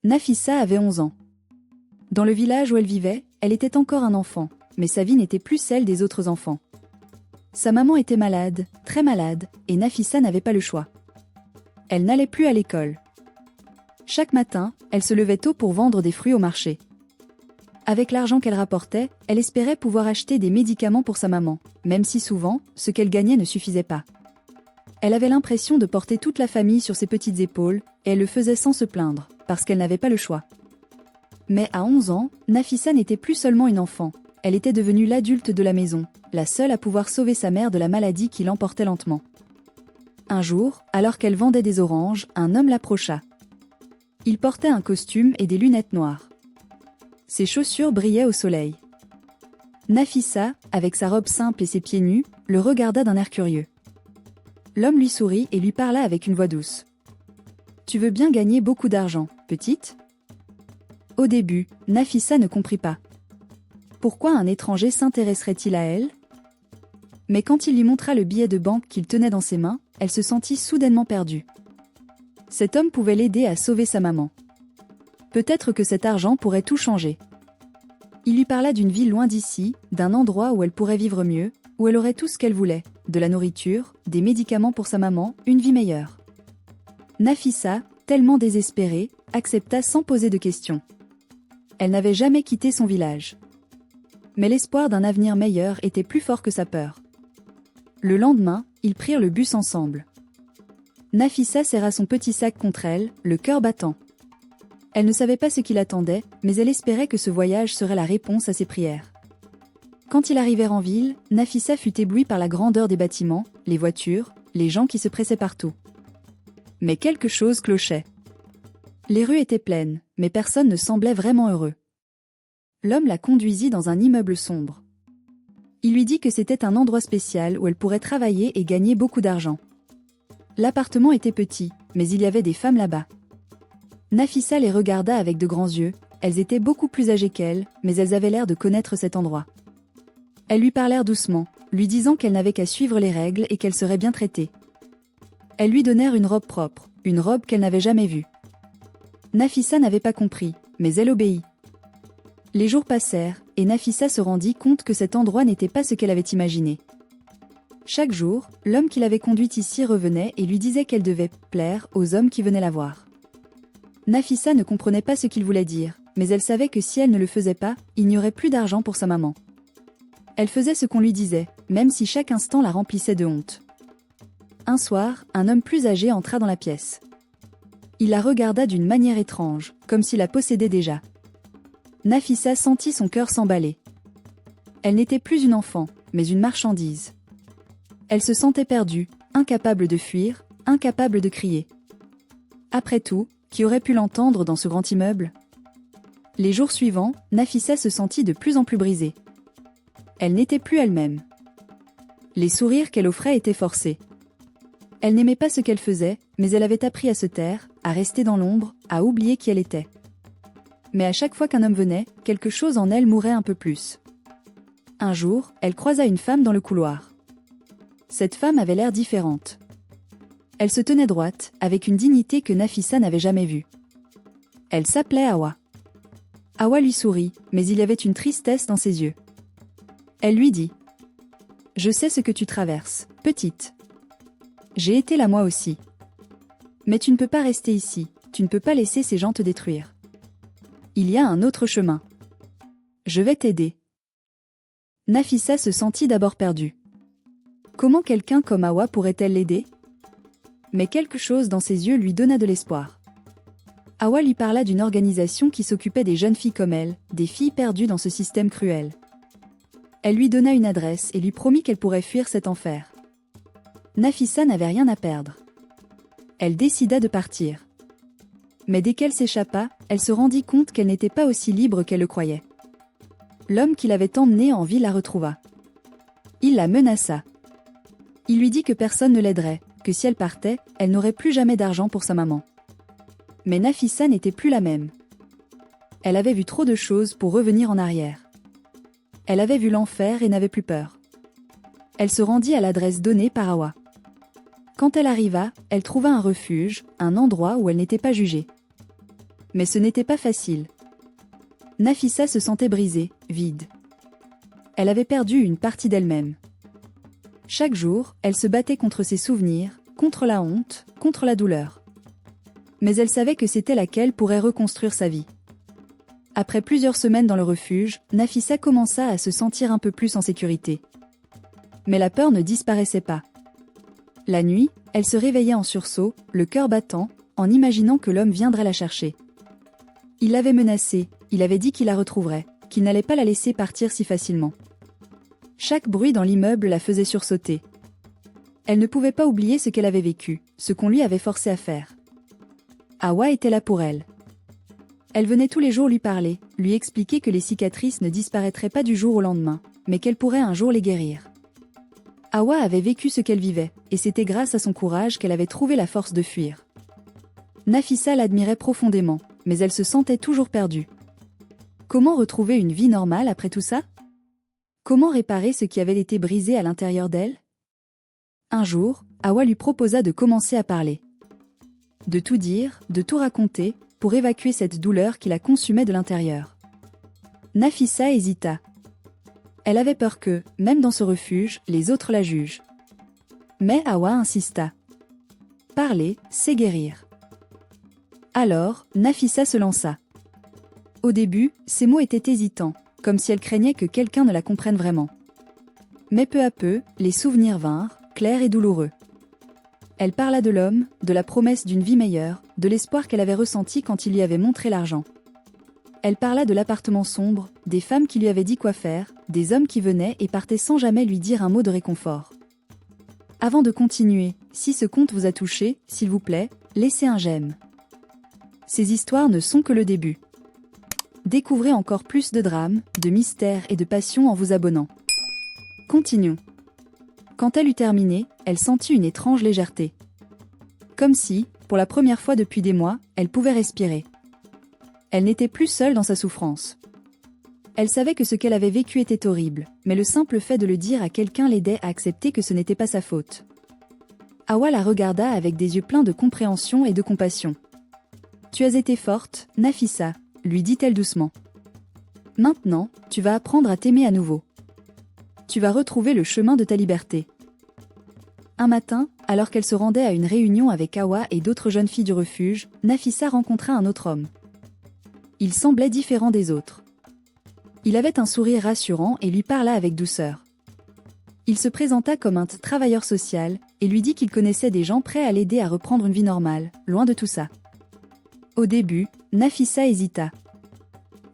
Nafissa avait 11 ans. Dans le village où elle vivait, elle était encore un enfant, mais sa vie n'était plus celle des autres enfants. Sa maman était malade, très malade, et Nafissa n'avait pas le choix. Elle n'allait plus à l'école. Chaque matin, elle se levait tôt pour vendre des fruits au marché. Avec l'argent qu'elle rapportait, elle espérait pouvoir acheter des médicaments pour sa maman, même si souvent, ce qu'elle gagnait ne suffisait pas. Elle avait l'impression de porter toute la famille sur ses petites épaules, et elle le faisait sans se plaindre, parce qu'elle n'avait pas le choix. Mais à 11 ans, Nafissa n'était plus seulement une enfant, elle était devenue l'adulte de la maison, la seule à pouvoir sauver sa mère de la maladie qui l'emportait lentement. Un jour, alors qu'elle vendait des oranges, un homme l'approcha. Il portait un costume et des lunettes noires. Ses chaussures brillaient au soleil. Nafissa, avec sa robe simple et ses pieds nus, le regarda d'un air curieux. L'homme lui sourit et lui parla avec une voix douce. « Tu veux bien gagner beaucoup d'argent, petite ?» Au début, Nafissa ne comprit pas. Pourquoi un étranger s'intéresserait-il à elle? Mais quand il lui montra le billet de banque qu'il tenait dans ses mains, elle se sentit soudainement perdue. Cet homme pouvait l'aider à sauver sa maman. Peut-être que cet argent pourrait tout changer. Il lui parla d'une ville loin d'ici, d'un endroit où elle pourrait vivre mieux, où elle aurait tout ce qu'elle voulait, de la nourriture, des médicaments pour sa maman, une vie meilleure. Nafissa, tellement désespérée, accepta sans poser de questions. Elle n'avait jamais quitté son village. Mais l'espoir d'un avenir meilleur était plus fort que sa peur. Le lendemain, ils prirent le bus ensemble. Nafissa serra son petit sac contre elle, le cœur battant. Elle ne savait pas ce qui l'attendait, mais elle espérait que ce voyage serait la réponse à ses prières. Quand ils arrivèrent en ville, Nafissa fut éblouie par la grandeur des bâtiments, les voitures, les gens qui se pressaient partout. Mais quelque chose clochait. Les rues étaient pleines, mais personne ne semblait vraiment heureux. L'homme la conduisit dans un immeuble sombre. Il lui dit que c'était un endroit spécial où elle pourrait travailler et gagner beaucoup d'argent. L'appartement était petit, mais il y avait des femmes là-bas. Nafissa les regarda avec de grands yeux, elles étaient beaucoup plus âgées qu'elle, mais elles avaient l'air de connaître cet endroit. Elles lui parlèrent doucement, lui disant qu'elle n'avait qu'à suivre les règles et qu'elle serait bien traitée. Elles lui donnèrent une robe propre, une robe qu'elle n'avait jamais vue. Nafissa n'avait pas compris, mais elle obéit. Les jours passèrent, et Nafissa se rendit compte que cet endroit n'était pas ce qu'elle avait imaginé. Chaque jour, l'homme qui l'avait conduite ici revenait et lui disait qu'elle devait plaire aux hommes qui venaient la voir. Nafissa ne comprenait pas ce qu'il voulait dire, mais elle savait que si elle ne le faisait pas, il n'y aurait plus d'argent pour sa maman. Elle faisait ce qu'on lui disait, même si chaque instant la remplissait de honte. Un soir, un homme plus âgé entra dans la pièce. Il la regarda d'une manière étrange, comme s'il la possédait déjà. Nafissa sentit son cœur s'emballer. Elle n'était plus une enfant, mais une marchandise. Elle se sentait perdue, incapable de fuir, incapable de crier. Après tout, qui aurait pu l'entendre dans ce grand immeuble? Les jours suivants, Nafissa se sentit de plus en plus brisée. Elle n'était plus elle-même. Les sourires qu'elle offrait étaient forcés. Elle n'aimait pas ce qu'elle faisait, mais elle avait appris à se taire, à rester dans l'ombre, à oublier qui elle était. Mais à chaque fois qu'un homme venait, quelque chose en elle mourait un peu plus. Un jour, elle croisa une femme dans le couloir. Cette femme avait l'air différente. Elle se tenait droite, avec une dignité que Nafissa n'avait jamais vue. Elle s'appelait Hawa. Hawa lui sourit, mais il y avait une tristesse dans ses yeux. Elle lui dit : « Je sais ce que tu traverses, petite. J'ai été là moi aussi. Mais tu ne peux pas rester ici, tu ne peux pas laisser ces gens te détruire. Il y a un autre chemin. Je vais t'aider. » Nafissa se sentit d'abord perdue. Comment quelqu'un comme Hawa pourrait-elle l'aider? Mais quelque chose dans ses yeux lui donna de l'espoir. Hawa lui parla d'une organisation qui s'occupait des jeunes filles comme elle, des filles perdues dans ce système cruel. Elle lui donna une adresse et lui promit qu'elle pourrait fuir cet enfer. Nafissa n'avait rien à perdre. Elle décida de partir. Mais dès qu'elle s'échappa, elle se rendit compte qu'elle n'était pas aussi libre qu'elle le croyait. L'homme qui l'avait emmenée en ville la retrouva. Il la menaça. Il lui dit que personne ne l'aiderait, que si elle partait, elle n'aurait plus jamais d'argent pour sa maman. Mais Nafissa n'était plus la même. Elle avait vu trop de choses pour revenir en arrière. Elle avait vu l'enfer et n'avait plus peur. Elle se rendit à l'adresse donnée par Hawa. Quand elle arriva, elle trouva un refuge, un endroit où elle n'était pas jugée. Mais ce n'était pas facile. Nafissa se sentait brisée, vide. Elle avait perdu une partie d'elle-même. Chaque jour, elle se battait contre ses souvenirs, contre la honte, contre la douleur. Mais elle savait que c'était laquelle pourrait reconstruire sa vie. Après plusieurs semaines dans le refuge, Nafissa commença à se sentir un peu plus en sécurité. Mais la peur ne disparaissait pas. La nuit, elle se réveillait en sursaut, le cœur battant, en imaginant que l'homme viendrait la chercher. Il l'avait menacée, il avait dit qu'il la retrouverait, qu'il n'allait pas la laisser partir si facilement. Chaque bruit dans l'immeuble la faisait sursauter. Elle ne pouvait pas oublier ce qu'elle avait vécu, ce qu'on lui avait forcé à faire. Hawa était là pour elle. Elle venait tous les jours lui parler, lui expliquer que les cicatrices ne disparaîtraient pas du jour au lendemain, mais qu'elle pourrait un jour les guérir. Hawa avait vécu ce qu'elle vivait, et c'était grâce à son courage qu'elle avait trouvé la force de fuir. Nafissa l'admirait profondément, mais elle se sentait toujours perdue. Comment retrouver une vie normale après tout ça? Comment réparer ce qui avait été brisé à l'intérieur d'elle? Un jour, Hawa lui proposa de commencer à parler. De tout dire, de tout raconter, pour évacuer cette douleur qui la consumait de l'intérieur. Nafissa hésita. Elle avait peur que, même dans ce refuge, les autres la jugent. Mais Hawa insista. Parler, c'est guérir. Alors, Nafissa se lança. Au début, ses mots étaient hésitants, comme si elle craignait que quelqu'un ne la comprenne vraiment. Mais peu à peu, les souvenirs vinrent, clairs et douloureux. Elle parla de l'homme, de la promesse d'une vie meilleure, de l'espoir qu'elle avait ressenti quand il lui avait montré l'argent. Elle parla de l'appartement sombre, des femmes qui lui avaient dit quoi faire, des hommes qui venaient et partaient sans jamais lui dire un mot de réconfort. Avant de continuer, si ce conte vous a touché, s'il vous plaît, laissez un j'aime. Ces histoires ne sont que le début. Découvrez encore plus de drames, de mystères et de passion en vous abonnant. Continuons. Quand elle eut terminé, elle sentit une étrange légèreté. Comme si, pour la première fois depuis des mois, elle pouvait respirer. Elle n'était plus seule dans sa souffrance. Elle savait que ce qu'elle avait vécu était horrible, mais le simple fait de le dire à quelqu'un l'aidait à accepter que ce n'était pas sa faute. Hawa la regarda avec des yeux pleins de compréhension et de compassion. « Tu as été forte, Nafissa », lui dit-elle doucement. « Maintenant, tu vas apprendre à t'aimer à nouveau. Tu vas retrouver le chemin de ta liberté. » Un matin, alors qu'elle se rendait à une réunion avec Hawa et d'autres jeunes filles du refuge, Nafissa rencontra un autre homme. Il semblait différent des autres. Il avait un sourire rassurant et lui parla avec douceur. Il se présenta comme un travailleur social et lui dit qu'il connaissait des gens prêts à l'aider à reprendre une vie normale, loin de tout ça. Au début, Nafissa hésita.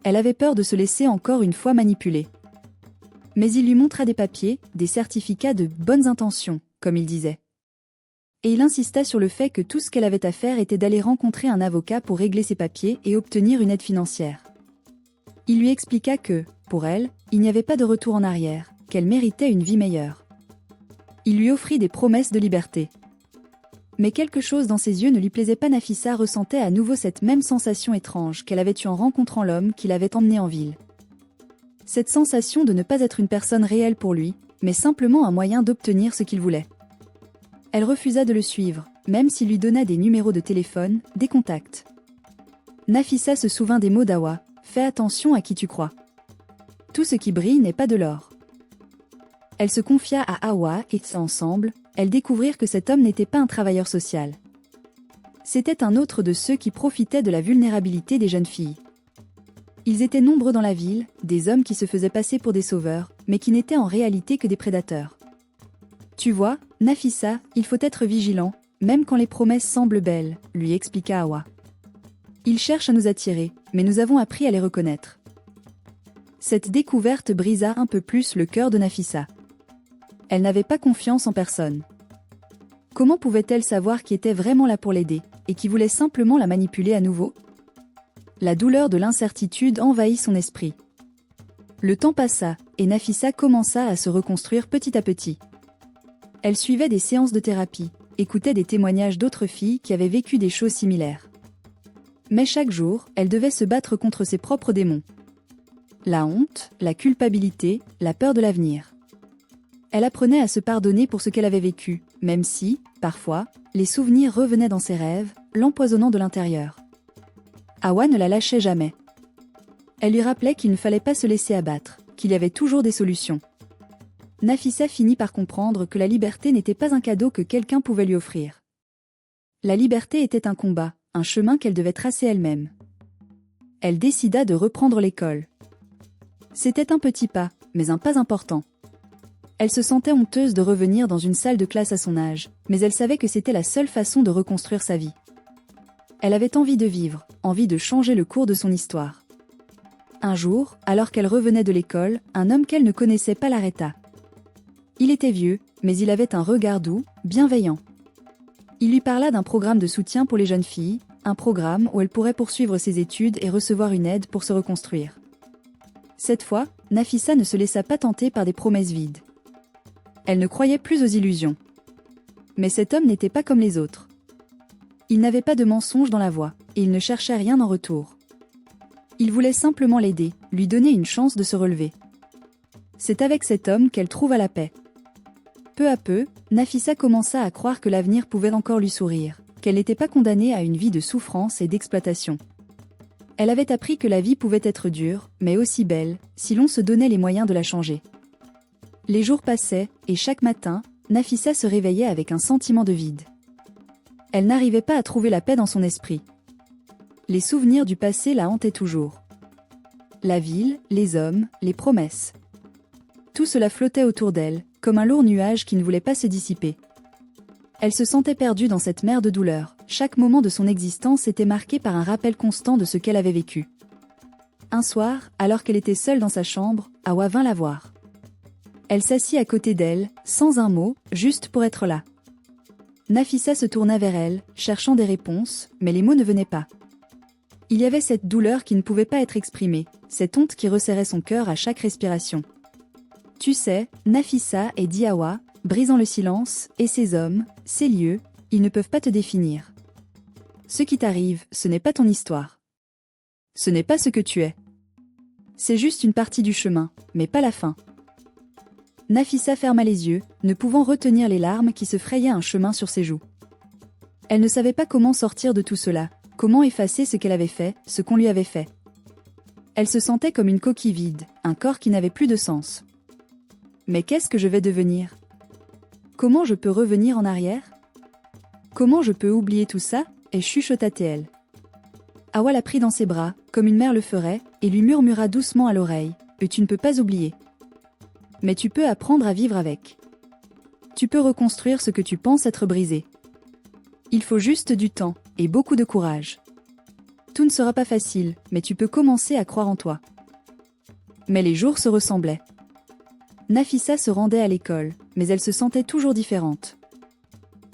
Elle avait peur de se laisser encore une fois manipuler. Mais il lui montra des papiers, des certificats de bonnes intentions, comme il disait. Et il insista sur le fait que tout ce qu'elle avait à faire était d'aller rencontrer un avocat pour régler ses papiers et obtenir une aide financière. Il lui expliqua que, pour elle, il n'y avait pas de retour en arrière, qu'elle méritait une vie meilleure. Il lui offrit des promesses de liberté. Mais quelque chose dans ses yeux ne lui plaisait pas. Nafissa ressentait à nouveau cette même sensation étrange qu'elle avait eue en rencontrant l'homme qui l'avait emmenée en ville. Cette sensation de ne pas être une personne réelle pour lui, mais simplement un moyen d'obtenir ce qu'il voulait. Elle refusa de le suivre, même s'il lui donna des numéros de téléphone, des contacts. Nafissa se souvint des mots d'Hawa, « Fais attention à qui tu crois. Tout ce qui brille n'est pas de l'or. » Elle se confia à Hawa et, ensemble, elles découvrirent que cet homme n'était pas un travailleur social. C'était un autre de ceux qui profitaient de la vulnérabilité des jeunes filles. Ils étaient nombreux dans la ville, des hommes qui se faisaient passer pour des sauveurs, mais qui n'étaient en réalité que des prédateurs. Tu vois, Nafissa, il faut être vigilant, même quand les promesses semblent belles, lui expliqua Hawa. Ils cherchent à nous attirer, mais nous avons appris à les reconnaître. Cette découverte brisa un peu plus le cœur de Nafissa. Elle n'avait pas confiance en personne. Comment pouvait-elle savoir qui était vraiment là pour l'aider, et qui voulait simplement la manipuler à nouveau? La douleur de l'incertitude envahit son esprit. Le temps passa, et Nafissa commença à se reconstruire petit à petit. Elle suivait des séances de thérapie, écoutait des témoignages d'autres filles qui avaient vécu des choses similaires. Mais chaque jour, elle devait se battre contre ses propres démons. La honte, la culpabilité, la peur de l'avenir. Elle apprenait à se pardonner pour ce qu'elle avait vécu, même si, parfois, les souvenirs revenaient dans ses rêves, l'empoisonnant de l'intérieur. Hawa ne la lâchait jamais. Elle lui rappelait qu'il ne fallait pas se laisser abattre, qu'il y avait toujours des solutions. Nafissa finit par comprendre que la liberté n'était pas un cadeau que quelqu'un pouvait lui offrir. La liberté était un combat, un chemin qu'elle devait tracer elle-même. Elle décida de reprendre l'école. C'était un petit pas, mais un pas important. Elle se sentait honteuse de revenir dans une salle de classe à son âge, mais elle savait que c'était la seule façon de reconstruire sa vie. Elle avait envie de vivre, envie de changer le cours de son histoire. Un jour, alors qu'elle revenait de l'école, un homme qu'elle ne connaissait pas l'arrêta. Il était vieux, mais il avait un regard doux, bienveillant. Il lui parla d'un programme de soutien pour les jeunes filles, un programme où elle pourrait poursuivre ses études et recevoir une aide pour se reconstruire. Cette fois, Nafissa ne se laissa pas tenter par des promesses vides. Elle ne croyait plus aux illusions. Mais cet homme n'était pas comme les autres. Il n'avait pas de mensonge dans la voix, et il ne cherchait rien en retour. Il voulait simplement l'aider, lui donner une chance de se relever. C'est avec cet homme qu'elle trouva la paix. Peu à peu, Nafissa commença à croire que l'avenir pouvait encore lui sourire, qu'elle n'était pas condamnée à une vie de souffrance et d'exploitation. Elle avait appris que la vie pouvait être dure, mais aussi belle, si l'on se donnait les moyens de la changer. Les jours passaient, et chaque matin, Nafissa se réveillait avec un sentiment de vide. Elle n'arrivait pas à trouver la paix dans son esprit. Les souvenirs du passé la hantaient toujours. La ville, les hommes, les promesses. Tout cela flottait autour d'elle, comme un lourd nuage qui ne voulait pas se dissiper. Elle se sentait perdue dans cette mer de douleur. Chaque moment de son existence était marqué par un rappel constant de ce qu'elle avait vécu. Un soir, alors qu'elle était seule dans sa chambre, Hawa vint la voir. Elle s'assit à côté d'elle, sans un mot, juste pour être là. Nafissa se tourna vers elle, cherchant des réponses, mais les mots ne venaient pas. Il y avait cette douleur qui ne pouvait pas être exprimée, cette honte qui resserrait son cœur à chaque respiration. Tu sais, Nafissa, et dit Hawa, brisant le silence, et ces hommes, ces lieux, ils ne peuvent pas te définir. Ce qui t'arrive, ce n'est pas ton histoire. Ce n'est pas ce que tu es. C'est juste une partie du chemin, mais pas la fin. Nafissa ferma les yeux, ne pouvant retenir les larmes qui se frayaient un chemin sur ses joues. Elle ne savait pas comment sortir de tout cela, comment effacer ce qu'elle avait fait, ce qu'on lui avait fait. Elle se sentait comme une coquille vide, un corps qui n'avait plus de sens. Mais qu'est-ce que je vais devenir ? Comment je peux revenir en arrière ? Comment je peux oublier tout ça ? Et chuchota-t-elle. Hawa la prit dans ses bras, comme une mère le ferait, et lui murmura doucement à l'oreille, « Tu ne peux pas oublier. Mais tu peux apprendre à vivre avec. Tu peux reconstruire ce que tu penses être brisé. Il faut juste du temps, et beaucoup de courage. Tout ne sera pas facile, mais tu peux commencer à croire en toi. » Mais les jours se ressemblaient. Nafissa se rendait à l'école, mais elle se sentait toujours différente.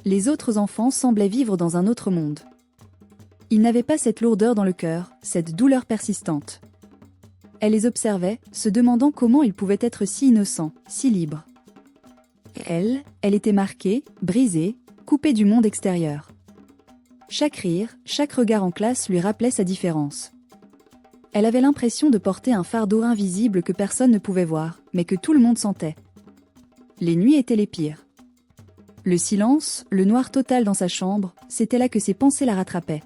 Les autres enfants semblaient vivre dans un autre monde. Ils n'avaient pas cette lourdeur dans le cœur, cette douleur persistante. Elle les observait, se demandant comment ils pouvaient être si innocents, si libres. Elle était marquée, brisée, coupée du monde extérieur. Chaque rire, chaque regard en classe lui rappelait sa différence. Elle avait l'impression de porter un fardeau invisible que personne ne pouvait voir, mais que tout le monde sentait. Les nuits étaient les pires. Le silence, le noir total dans sa chambre, c'était là que ses pensées la rattrapaient.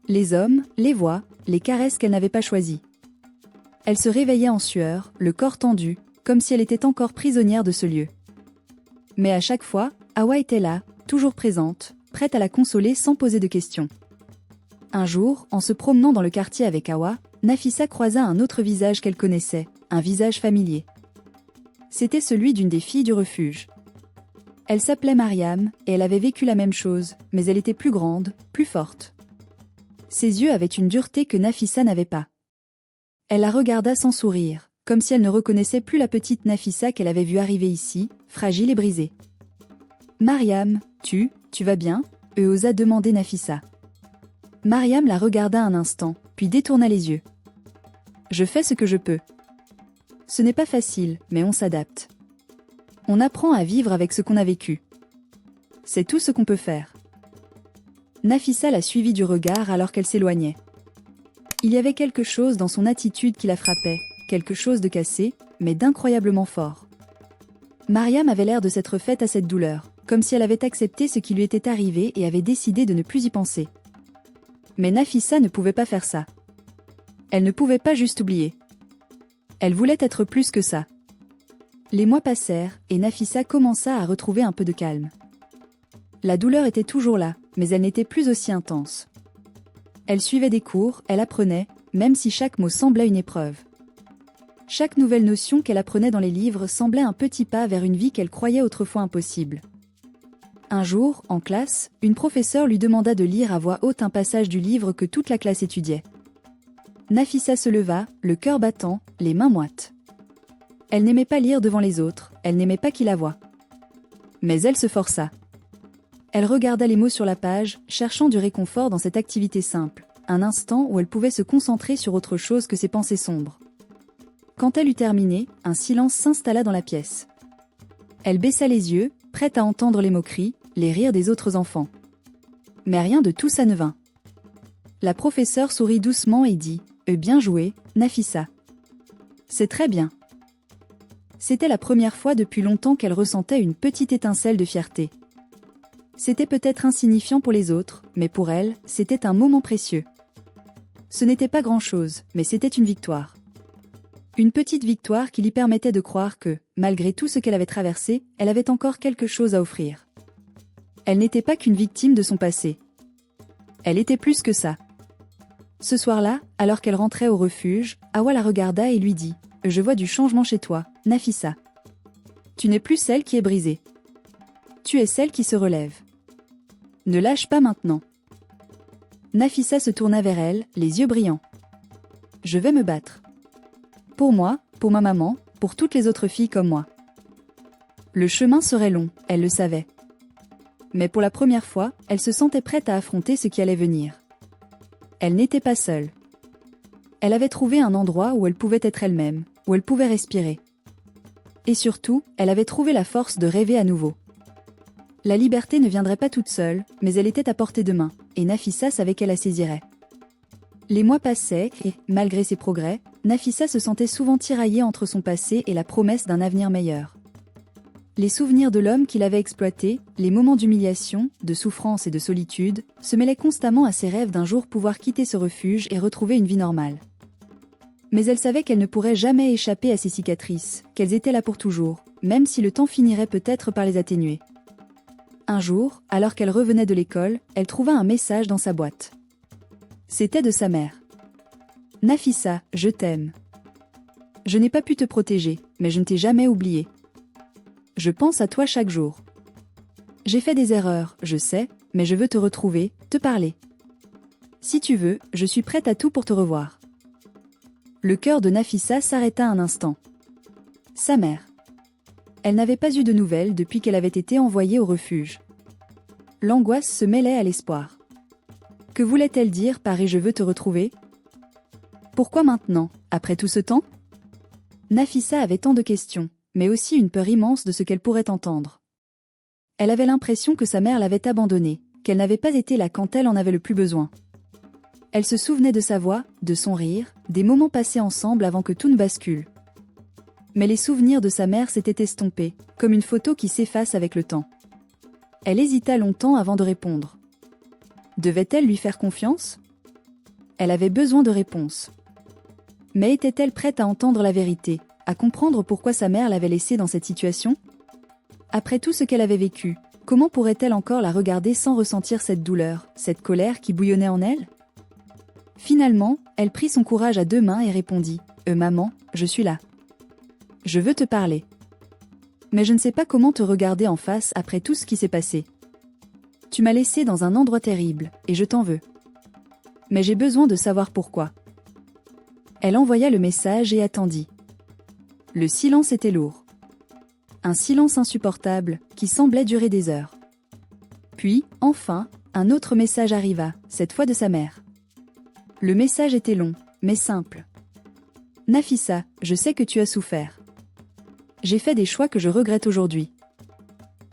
Les hommes, les voix, les caresses qu'elle n'avait pas choisies. Elle se réveillait en sueur, le corps tendu, comme si elle était encore prisonnière de ce lieu. Mais à chaque fois, Hawa était là, toujours présente, prête à la consoler sans poser de questions. Un jour, en se promenant dans le quartier avec Hawa, Nafissa croisa un autre visage qu'elle connaissait, un visage familier. C'était celui d'une des filles du refuge. Elle s'appelait Mariam, et elle avait vécu la même chose, mais elle était plus grande, plus forte. Ses yeux avaient une dureté que Nafissa n'avait pas. Elle la regarda sans sourire, comme si elle ne reconnaissait plus la petite Nafissa qu'elle avait vue arriver ici, fragile et brisée. « Mariam, tu vas bien ?» osa demander Nafissa. Mariam la regarda un instant, puis détourna les yeux. « Je fais ce que je peux. Ce n'est pas facile, mais on s'adapte. On apprend à vivre avec ce qu'on a vécu. C'est tout ce qu'on peut faire. » Nafissa la suivit du regard alors qu'elle s'éloignait. Il y avait quelque chose dans son attitude qui la frappait, quelque chose de cassé, mais d'incroyablement fort. Mariam avait l'air de s'être faite à cette douleur, comme si elle avait accepté ce qui lui était arrivé et avait décidé de ne plus y penser. Mais Nafissa ne pouvait pas faire ça. Elle ne pouvait pas juste oublier. Elle voulait être plus que ça. Les mois passèrent, et Nafissa commença à retrouver un peu de calme. La douleur était toujours là, mais elle n'était plus aussi intense. Elle suivait des cours, elle apprenait, même si chaque mot semblait une épreuve. Chaque nouvelle notion qu'elle apprenait dans les livres semblait un petit pas vers une vie qu'elle croyait autrefois impossible. Un jour, en classe, une professeure lui demanda de lire à voix haute un passage du livre que toute la classe étudiait. Nafissa se leva, le cœur battant, les mains moites. Elle n'aimait pas lire devant les autres, elle n'aimait pas qui la voie. Mais elle se força. Elle regarda les mots sur la page, cherchant du réconfort dans cette activité simple, un instant où elle pouvait se concentrer sur autre chose que ses pensées sombres. Quand elle eut terminé, un silence s'installa dans la pièce. Elle baissa les yeux, prête à entendre les moqueries, les rires des autres enfants. Mais rien de tout ça ne vint. La professeure sourit doucement et dit « Bien joué, Nafissa. C'est très bien. » C'était la première fois depuis longtemps qu'elle ressentait une petite étincelle de fierté. C'était peut-être insignifiant pour les autres, mais pour elle, c'était un moment précieux. Ce n'était pas grand-chose, mais c'était une victoire. Une petite victoire qui lui permettait de croire que, malgré tout ce qu'elle avait traversé, elle avait encore quelque chose à offrir. Elle n'était pas qu'une victime de son passé. Elle était plus que ça. Ce soir-là, alors qu'elle rentrait au refuge, Awa la regarda et lui dit « Je vois du changement chez toi, Nafissa. Tu n'es plus celle qui est brisée. Tu es celle qui se relève. Ne lâche pas maintenant. » Nafissa se tourna vers elle, les yeux brillants. « Je vais me battre. Pour moi, pour ma maman, pour toutes les autres filles comme moi. » Le chemin serait long, elle le savait. Mais pour la première fois, elle se sentait prête à affronter ce qui allait venir. Elle n'était pas seule. Elle avait trouvé un endroit où elle pouvait être elle-même, où elle pouvait respirer. Et surtout, elle avait trouvé la force de rêver à nouveau. La liberté ne viendrait pas toute seule, mais elle était à portée de main, et Nafissa savait qu'elle la saisirait. Les mois passaient et, malgré ses progrès, Nafissa se sentait souvent tiraillée entre son passé et la promesse d'un avenir meilleur. Les souvenirs de l'homme qui l'avait exploité, les moments d'humiliation, de souffrance et de solitude, se mêlaient constamment à ses rêves d'un jour pouvoir quitter ce refuge et retrouver une vie normale. Mais elle savait qu'elle ne pourrait jamais échapper à ces cicatrices, qu'elles étaient là pour toujours, même si le temps finirait peut-être par les atténuer. Un jour, alors qu'elle revenait de l'école, elle trouva un message dans sa boîte. C'était de sa mère. « Nafissa, je t'aime. Je n'ai pas pu te protéger, mais je ne t'ai jamais oublié. Je pense à toi chaque jour. J'ai fait des erreurs, je sais, mais je veux te retrouver, te parler. Si tu veux, je suis prête à tout pour te revoir. » Le cœur de Nafissa s'arrêta un instant. Sa mère. Elle n'avait pas eu de nouvelles depuis qu'elle avait été envoyée au refuge. L'angoisse se mêlait à l'espoir. Que voulait-elle dire par « et je veux te retrouver » ? Pourquoi maintenant, après tout ce temps ? Nafissa avait tant de questions, mais aussi une peur immense de ce qu'elle pourrait entendre. Elle avait l'impression que sa mère l'avait abandonnée, qu'elle n'avait pas été là quand elle en avait le plus besoin. Elle se souvenait de sa voix, de son rire, des moments passés ensemble avant que tout ne bascule. Mais les souvenirs de sa mère s'étaient estompés, comme une photo qui s'efface avec le temps. Elle hésita longtemps avant de répondre. Devait-elle lui faire confiance ? Elle avait besoin de réponses. Mais était-elle prête à entendre la vérité, à comprendre pourquoi sa mère l'avait laissée dans cette situation ? Après tout ce qu'elle avait vécu, comment pourrait-elle encore la regarder sans ressentir cette douleur, cette colère qui bouillonnait en elle ? Finalement, elle prit son courage à deux mains et répondit « Maman, je suis là. Je veux te parler. Mais je ne sais pas comment te regarder en face après tout ce qui s'est passé. Tu m'as laissée dans un endroit terrible, et je t'en veux. Mais j'ai besoin de savoir pourquoi. » Elle envoya le message et attendit. Le silence était lourd. Un silence insupportable, qui semblait durer des heures. Puis, enfin, un autre message arriva, cette fois de sa mère. Le message était long, mais simple. « Nafissa, je sais que tu as souffert. J'ai fait des choix que je regrette aujourd'hui.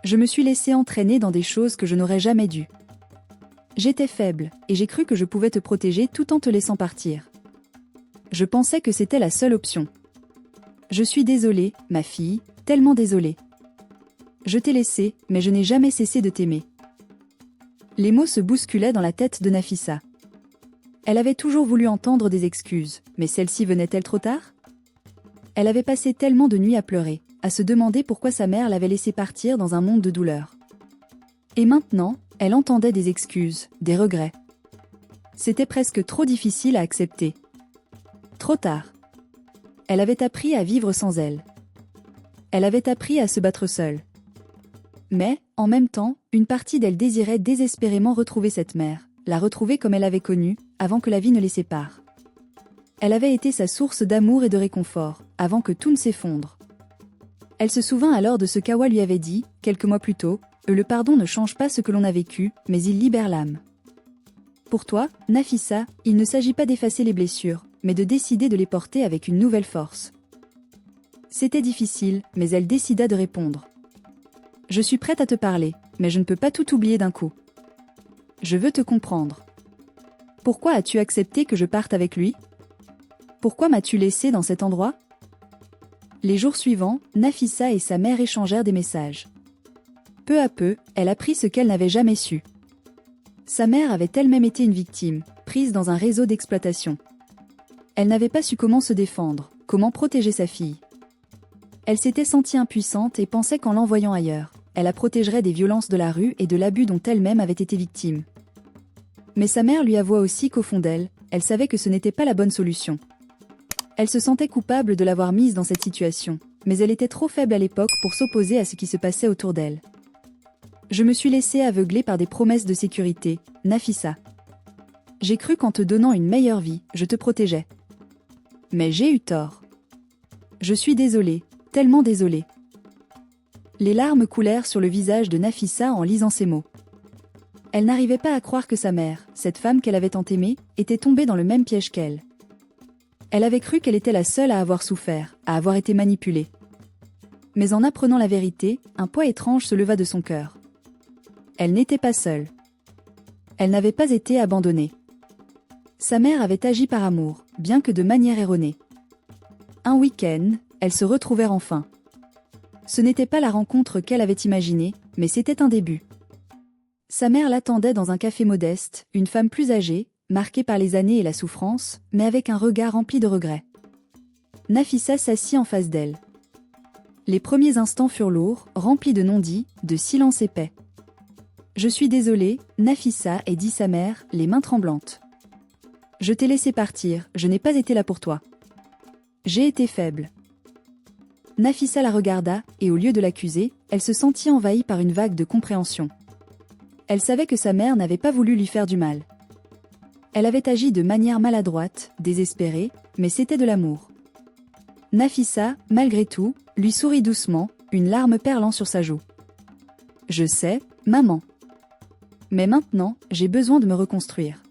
Je me suis laissée entraîner dans des choses que je n'aurais jamais dû. J'étais faible, et j'ai cru que je pouvais te protéger tout en te laissant partir. Je pensais que c'était la seule option. Je suis désolée, ma fille, tellement désolée. Je t'ai laissée, mais je n'ai jamais cessé de t'aimer. » Les mots se bousculaient dans la tête de Nafissa. Elle avait toujours voulu entendre des excuses, mais celle-ci venait-elle trop tard? Elle avait passé tellement de nuits à pleurer, à se demander pourquoi sa mère l'avait laissée partir dans un monde de douleur. Et maintenant, elle entendait des excuses, des regrets. C'était presque trop difficile à accepter. Trop tard. Elle avait appris à vivre sans elle. Elle avait appris à se battre seule. Mais, en même temps, une partie d'elle désirait désespérément retrouver cette mère, la retrouver comme elle l'avait connue, avant que la vie ne les sépare. Elle avait été sa source d'amour et de réconfort, avant que tout ne s'effondre. Elle se souvint alors de ce qu'Awa lui avait dit, quelques mois plus tôt, le pardon ne change pas ce que l'on a vécu, mais il libère l'âme. Pour toi, Nafissa, il ne s'agit pas d'effacer les blessures, mais de décider de les porter avec une nouvelle force. C'était difficile, mais elle décida de répondre. Je suis prête à te parler, mais je ne peux pas tout oublier d'un coup. Je veux te comprendre. Pourquoi as-tu accepté que je parte avec lui? Pourquoi m'as-tu laissé dans cet endroit? Les jours suivants, Nafissa et sa mère échangèrent des messages. Peu à peu, elle apprit ce qu'elle n'avait jamais su. Sa mère avait elle-même été une victime, prise dans un réseau d'exploitation. Elle n'avait pas su comment se défendre, comment protéger sa fille. Elle s'était sentie impuissante et pensait qu'en l'envoyant ailleurs, elle la protégerait des violences de la rue et de l'abus dont elle-même avait été victime. Mais sa mère lui avoua aussi qu'au fond d'elle, elle savait que ce n'était pas la bonne solution. Elle se sentait coupable de l'avoir mise dans cette situation, mais elle était trop faible à l'époque pour s'opposer à ce qui se passait autour d'elle. Je me suis laissée aveugler par des promesses de sécurité, Nafissa. J'ai cru qu'en te donnant une meilleure vie, je te protégeais. Mais j'ai eu tort. Je suis désolée, tellement désolée. Les larmes coulèrent sur le visage de Nafissa en lisant ces mots. Elle n'arrivait pas à croire que sa mère, cette femme qu'elle avait tant aimée, était tombée dans le même piège qu'elle. Elle avait cru qu'elle était la seule à avoir souffert, à avoir été manipulée. Mais en apprenant la vérité, un poids étrange se leva de son cœur. Elle n'était pas seule. Elle n'avait pas été abandonnée. Sa mère avait agi par amour, bien que de manière erronée. Un week-end, elles se retrouvèrent enfin. Ce n'était pas la rencontre qu'elle avait imaginée, mais c'était un début. Sa mère l'attendait dans un café modeste, une femme plus âgée, marquée par les années et la souffrance, mais avec un regard rempli de regrets. Nafissa s'assit en face d'elle. Les premiers instants furent lourds, remplis de non-dits, de silence épais. « Je suis désolée, Nafissa » et dit sa mère, les mains tremblantes. « Je t'ai laissé partir, je n'ai pas été là pour toi. J'ai été faible. » Nafissa la regarda, et au lieu de l'accuser, elle se sentit envahie par une vague de compréhension. Elle savait que sa mère n'avait pas voulu lui faire du mal. Elle avait agi de manière maladroite, désespérée, mais c'était de l'amour. Nafissa, malgré tout, lui sourit doucement, une larme perlant sur sa joue. « Je sais, maman. Mais maintenant, j'ai besoin de me reconstruire.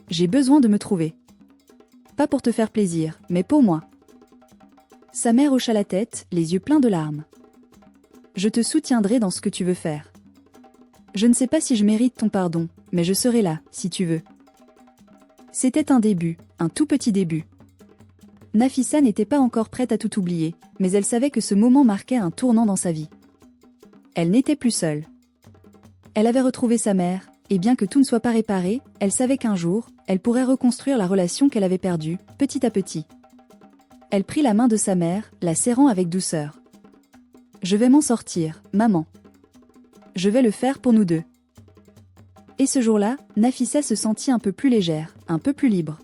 J'ai besoin de me trouver. Pas pour te faire plaisir, mais pour moi. » Sa mère hocha la tête, les yeux pleins de larmes. « Je te soutiendrai dans ce que tu veux faire. Je ne sais pas si je mérite ton pardon, mais je serai là, si tu veux. » C'était un début, un tout petit début. Nafissa n'était pas encore prête à tout oublier, mais elle savait que ce moment marquait un tournant dans sa vie. Elle n'était plus seule. Elle avait retrouvé sa mère, et bien que tout ne soit pas réparé, elle savait qu'un jour, elle pourrait reconstruire la relation qu'elle avait perdue, petit à petit. Elle prit la main de sa mère, la serrant avec douceur. « Je vais m'en sortir, maman. Je vais le faire pour nous deux. » Et ce jour-là, Nafissa se sentit un peu plus légère, un peu plus libre.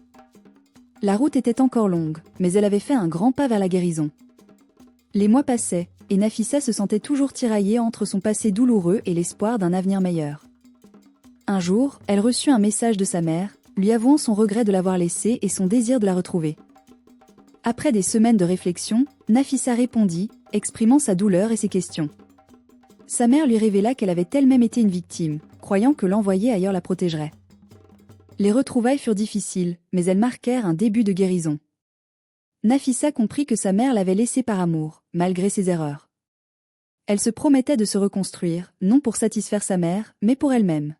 La route était encore longue, mais elle avait fait un grand pas vers la guérison. Les mois passaient, et Nafissa se sentait toujours tiraillée entre son passé douloureux et l'espoir d'un avenir meilleur. Un jour, elle reçut un message de sa mère, lui avouant son regret de l'avoir laissée et son désir de la retrouver. Après des semaines de réflexion, Nafissa répondit, exprimant sa douleur et ses questions. Sa mère lui révéla qu'elle avait elle-même été une victime, croyant que l'envoyer ailleurs la protégerait. Les retrouvailles furent difficiles, mais elles marquèrent un début de guérison. Nafissa comprit que sa mère l'avait laissée par amour, malgré ses erreurs. Elle se promettait de se reconstruire, non pour satisfaire sa mère, mais pour elle-même.